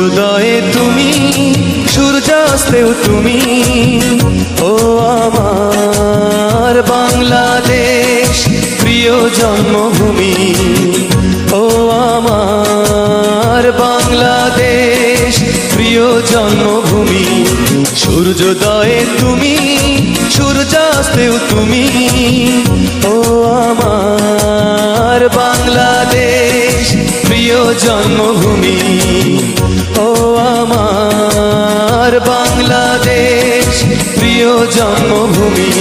সূর্যোদয়ে তুমি, সূর্যাস্তেও তুমি। ও আমার বাংলাদেশ, প্রিয় জন্মভূমি। ও আমার বাংলাদেশ, প্রিয় জন্মভূমি। সূর্যোদয়ে তুমি, সূর্যাস্তেও তুমি। ও আমার বাংলাদেশ, প্রিয় জন্মভূমি। ও আমার বাংলাদেশ, প্রিয় জন্মভূমি।